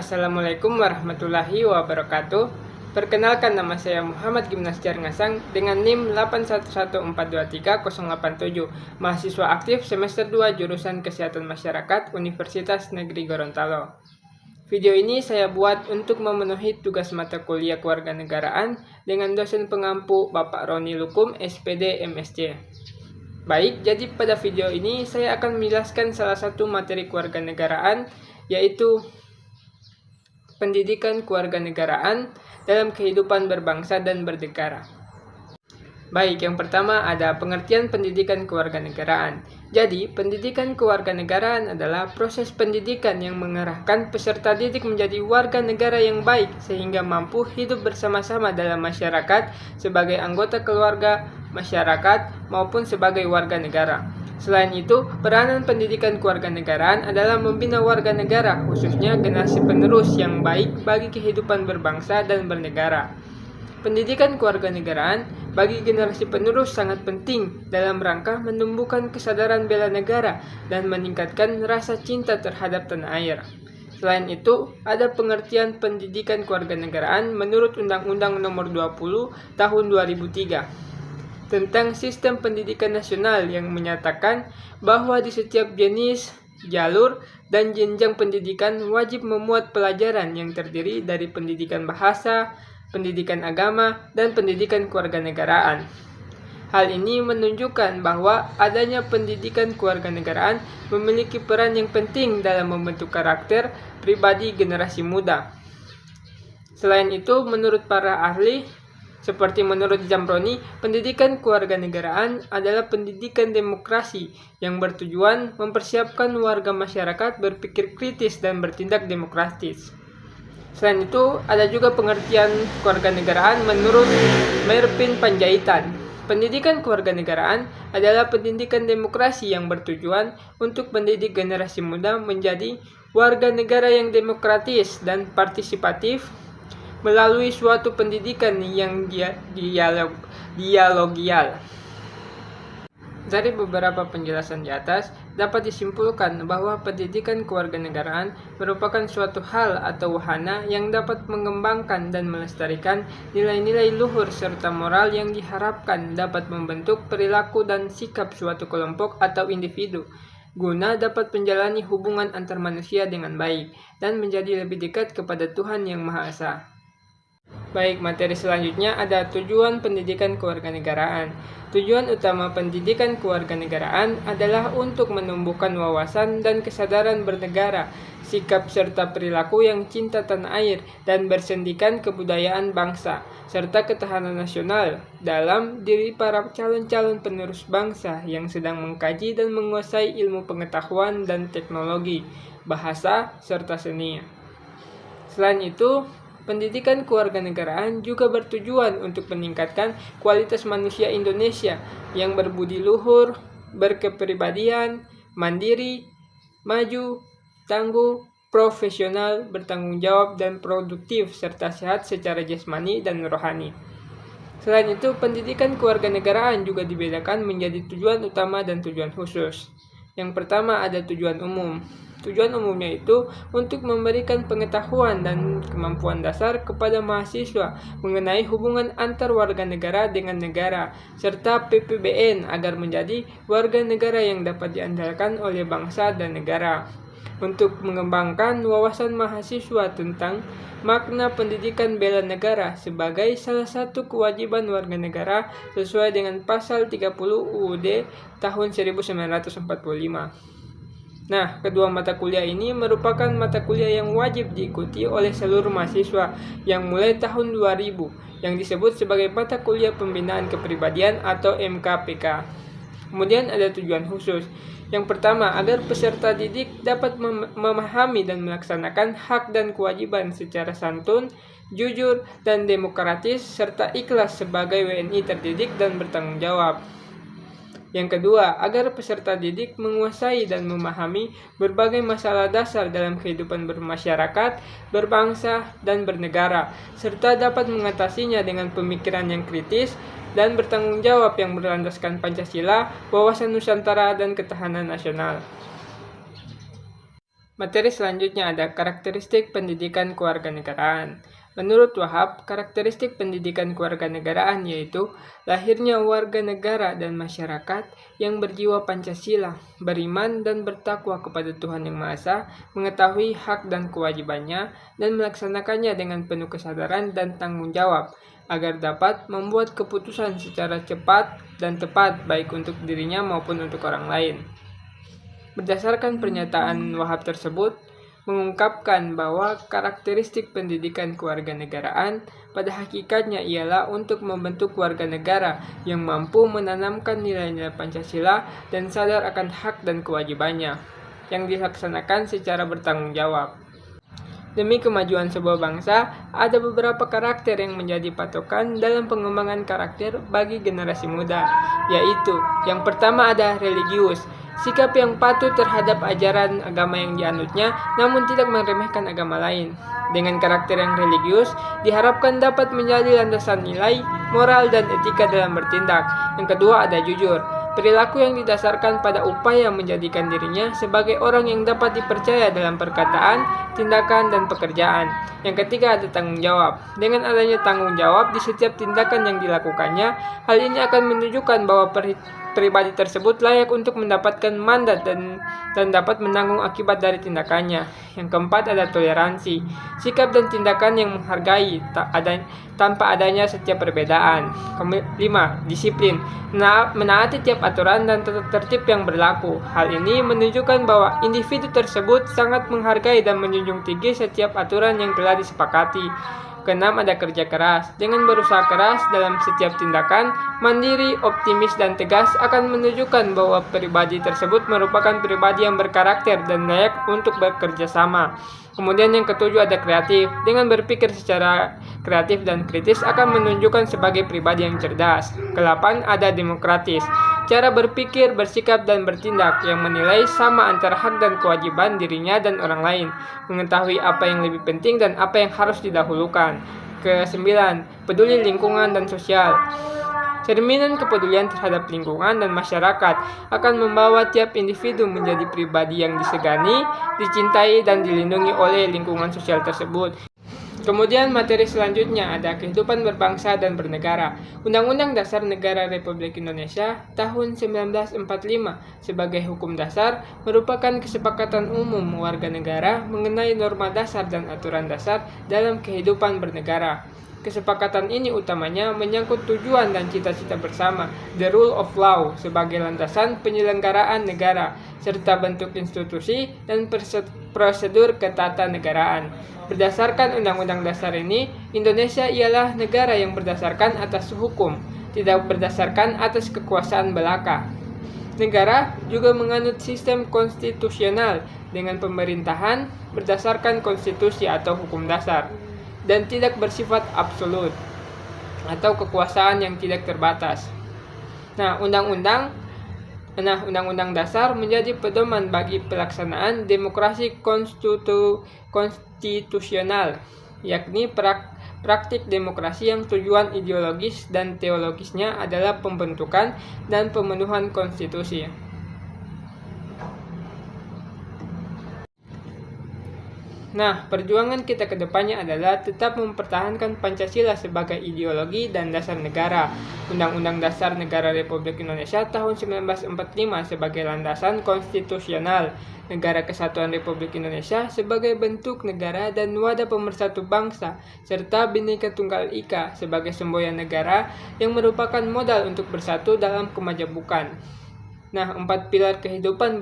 Assalamualaikum warahmatullahi wabarakatuh. Perkenalkan, nama saya Muhammad Gimnas Ngasang dengan NIM 811423087, mahasiswa aktif semester 2 jurusan Kesehatan Masyarakat Universitas Negeri Gorontalo. Video ini saya buat untuk memenuhi tugas mata kuliah kewarganegaraan dengan dosen pengampu Bapak Roni Lukum, SPD MSc. Baik, jadi pada video ini saya akan menjelaskan salah satu materi kewarganegaraan, yaitu pendidikan kewarganegaraan dalam kehidupan berbangsa dan bernegara. Baik, yang pertama ada pengertian pendidikan kewarganegaraan. Jadi, pendidikan kewarganegaraan adalah proses pendidikan yang mengarahkan peserta didik menjadi warga negara yang baik sehingga mampu hidup bersama-sama dalam masyarakat sebagai anggota keluarga masyarakat maupun sebagai warga negara. Selain itu, peranan pendidikan kewarganegaraan adalah membina warga negara, khususnya generasi penerus yang baik bagi kehidupan berbangsa dan bernegara. Pendidikan kewarganegaraan bagi generasi penerus sangat penting dalam rangka menumbuhkan kesadaran bela negara dan meningkatkan rasa cinta terhadap tanah air. Selain itu, ada pengertian pendidikan kewarganegaraan menurut Undang-Undang Nomor 20 Tahun 2003 tentang Sistem Pendidikan Nasional yang menyatakan bahwa di setiap jenis, jalur, dan jenjang pendidikan wajib memuat pelajaran yang terdiri dari pendidikan bahasa, pendidikan agama, dan pendidikan kewarganegaraan. Hal ini menunjukkan bahwa adanya pendidikan kewarganegaraan memiliki peran yang penting dalam membentuk karakter pribadi generasi muda. Selain itu, menurut para ahli, seperti menurut Zamroni, pendidikan kewarganegaraan adalah pendidikan demokrasi yang bertujuan mempersiapkan warga masyarakat berpikir kritis dan bertindak demokratis. Selain itu, ada juga pengertian kewarganegaraan menurut Merpin Panjaitan. Pendidikan kewarganegaraan adalah pendidikan demokrasi yang bertujuan untuk mendidik generasi muda menjadi warga negara yang demokratis dan partisipatif melalui suatu pendidikan yang dialogial. Dari beberapa penjelasan di atas, dapat disimpulkan bahwa pendidikan kewarganegaraan merupakan suatu hal atau wahana yang dapat mengembangkan dan melestarikan nilai-nilai luhur serta moral yang diharapkan dapat membentuk perilaku dan sikap suatu kelompok atau individu, guna dapat menjalani hubungan antar manusia dengan baik dan menjadi lebih dekat kepada Tuhan Yang Maha Esa. Baik, materi selanjutnya ada tujuan pendidikan kewarganegaraan. Tujuan utama pendidikan kewarganegaraan adalah untuk menumbuhkan wawasan dan kesadaran bernegara, sikap serta perilaku yang cinta tanah air, dan bersendikan kebudayaan bangsa, serta ketahanan nasional dalam diri para calon-calon penerus bangsa yang sedang mengkaji dan menguasai ilmu pengetahuan dan teknologi, bahasa, serta seni. Selain itu, pendidikan kewarganegaraan juga bertujuan untuk meningkatkan kualitas manusia Indonesia yang berbudi luhur, berkepribadian, mandiri, maju, tangguh, profesional, bertanggung jawab, dan produktif, serta sehat secara jasmani dan rohani. Selain itu, pendidikan kewarganegaraan juga dibedakan menjadi tujuan utama dan tujuan khusus. Yang pertama ada tujuan umum. Tujuan umumnya itu untuk memberikan pengetahuan dan kemampuan dasar kepada mahasiswa mengenai hubungan antar warga negara dengan negara, serta PPBN agar menjadi warga negara yang dapat diandalkan oleh bangsa dan negara. Untuk mengembangkan wawasan mahasiswa tentang makna pendidikan bela negara sebagai salah satu kewajiban warga negara sesuai dengan pasal 30 UUD tahun 1945. Nah, kedua mata kuliah ini merupakan mata kuliah yang wajib diikuti oleh seluruh mahasiswa yang mulai tahun 2000, yang disebut sebagai mata kuliah pembinaan kepribadian atau MKPK. Kemudian ada tujuan khusus. Yang pertama, agar peserta didik dapat memahami dan melaksanakan hak dan kewajiban secara santun, jujur, dan demokratis, serta ikhlas sebagai WNI terdidik dan bertanggung jawab. Yang kedua, agar peserta didik menguasai dan memahami berbagai masalah dasar dalam kehidupan bermasyarakat, berbangsa, dan bernegara, serta dapat mengatasinya dengan pemikiran yang kritis dan bertanggung jawab yang berlandaskan Pancasila, wawasan Nusantara, dan ketahanan nasional. Materi selanjutnya ada karakteristik pendidikan kewarganegaraan. Menurut Wahab, karakteristik pendidikan kewarganegaraan yaitu lahirnya warga negara dan masyarakat yang berjiwa Pancasila, beriman dan bertakwa kepada Tuhan Yang Maha Esa, mengetahui hak dan kewajibannya, dan melaksanakannya dengan penuh kesadaran dan tanggung jawab, agar dapat membuat keputusan secara cepat dan tepat baik untuk dirinya maupun untuk orang lain. Berdasarkan pernyataan Wahab tersebut, mengungkapkan bahwa karakteristik pendidikan kewarganegaraan pada hakikatnya ialah untuk membentuk warga negara yang mampu menanamkan nilai-nilai Pancasila dan sadar akan hak dan kewajibannya, yang dilaksanakan secara bertanggung jawab. Demi kemajuan sebuah bangsa, ada beberapa karakter yang menjadi patokan dalam pengembangan karakter bagi generasi muda, yaitu yang pertama ada religius, sikap yang patuh terhadap ajaran agama yang dianutnya, namun tidak meremehkan agama lain. Dengan karakter yang religius, diharapkan dapat menjadi landasan nilai, moral, dan etika dalam bertindak. Yang kedua ada jujur, perilaku yang didasarkan pada upaya menjadikan dirinya sebagai orang yang dapat dipercaya dalam perkataan, tindakan, dan pekerjaan. Yang ketiga ada tanggung jawab. Dengan adanya tanggung jawab di setiap tindakan yang dilakukannya, hal ini akan menunjukkan bahwa pribadi tersebut layak untuk mendapatkan mandat dan dapat menanggung akibat dari tindakannya. Yang keempat ada toleransi, sikap dan tindakan yang menghargai tanpa adanya setiap perbedaan. Kelima, disiplin, menaati tiap aturan dan tertib yang berlaku. Hal ini menunjukkan bahwa individu tersebut sangat menghargai dan menjunjung tinggi setiap aturan yang telah disepakati. Keenam ada kerja keras. Dengan berusaha keras dalam setiap tindakan, mandiri, optimis, dan tegas akan menunjukkan bahwa pribadi tersebut merupakan pribadi yang berkarakter dan layak untuk bekerja sama. Kemudian yang ketujuh ada kreatif. Dengan berpikir secara kreatif dan kritis akan menunjukkan sebagai pribadi yang cerdas. Kedelapan ada demokratis. Cara berpikir, bersikap, dan bertindak yang menilai sama antara hak dan kewajiban dirinya dan orang lain, mengetahui apa yang lebih penting dan apa yang harus didahulukan. Kesembilan, peduli lingkungan dan sosial. Cerminan kepedulian terhadap lingkungan dan masyarakat akan membawa tiap individu menjadi pribadi yang disegani, dicintai, dan dilindungi oleh lingkungan sosial tersebut. Kemudian materi selanjutnya ada kehidupan berbangsa dan bernegara. Undang-Undang Dasar Negara Republik Indonesia tahun 1945 sebagai hukum dasar merupakan kesepakatan umum warga negara mengenai norma dasar dan aturan dasar dalam kehidupan bernegara. Kesepakatan ini utamanya menyangkut tujuan dan cita-cita bersama, the rule of law, sebagai landasan penyelenggaraan negara, serta bentuk institusi dan prosedur ketatanegaraan. Berdasarkan Undang-Undang Dasar ini, Indonesia ialah negara yang berdasarkan atas hukum, tidak berdasarkan atas kekuasaan belaka. Negara juga menganut sistem konstitusional dengan pemerintahan berdasarkan konstitusi atau hukum dasar, dan tidak bersifat absolut atau kekuasaan yang tidak terbatas. Undang-Undang Dasar menjadi pedoman bagi pelaksanaan demokrasi konstitusional, yakni praktik demokrasi yang tujuan ideologis dan teologisnya adalah pembentukan dan pemenuhan konstitusi. Perjuangan kita ke depannya adalah tetap mempertahankan Pancasila sebagai ideologi dan dasar negara, Undang-Undang Dasar Negara Republik Indonesia tahun 1945 sebagai landasan konstitusional, Negara Kesatuan Republik Indonesia sebagai bentuk negara dan wadah pemersatu bangsa, serta Bhinneka Tunggal Ika sebagai semboyan negara yang merupakan modal untuk bersatu dalam kemajemukan. 4 pilar kehidupan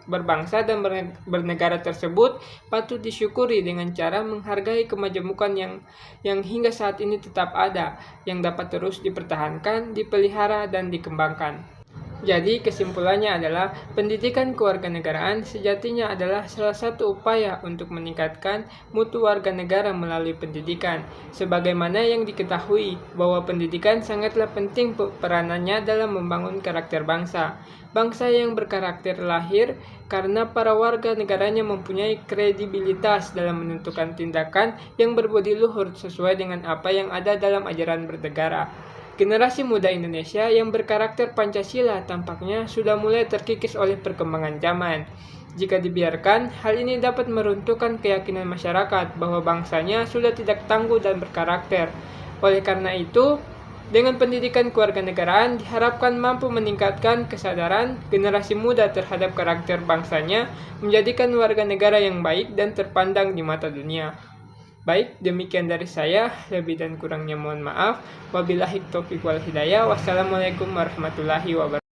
berbangsa dan bernegara tersebut patut disyukuri dengan cara menghargai kemajemukan yang hingga saat ini tetap ada, yang dapat terus dipertahankan, dipelihara, dan dikembangkan. Jadi kesimpulannya adalah pendidikan kewarganegaraan sejatinya adalah salah satu upaya untuk meningkatkan mutu warga negara melalui pendidikan. Sebagaimana yang diketahui bahwa pendidikan sangatlah penting peranannya dalam membangun karakter bangsa. Bangsa yang berkarakter lahir karena para warga negaranya mempunyai kredibilitas dalam menentukan tindakan yang berbudi luhur sesuai dengan apa yang ada dalam ajaran bernegara. Generasi muda Indonesia yang berkarakter Pancasila tampaknya sudah mulai terkikis oleh perkembangan zaman. Jika dibiarkan, hal ini dapat meruntuhkan keyakinan masyarakat bahwa bangsanya sudah tidak tangguh dan berkarakter. Oleh karena itu, dengan pendidikan kewarganegaraan diharapkan mampu meningkatkan kesadaran generasi muda terhadap karakter bangsanya, menjadikan warga negara yang baik dan terpandang di mata dunia. Baik, demikian dari saya. Lebih dan kurangnya mohon maaf. Wabillahi taufiq wal hidayah. Wassalamualaikum warahmatullahi wabarakatuh.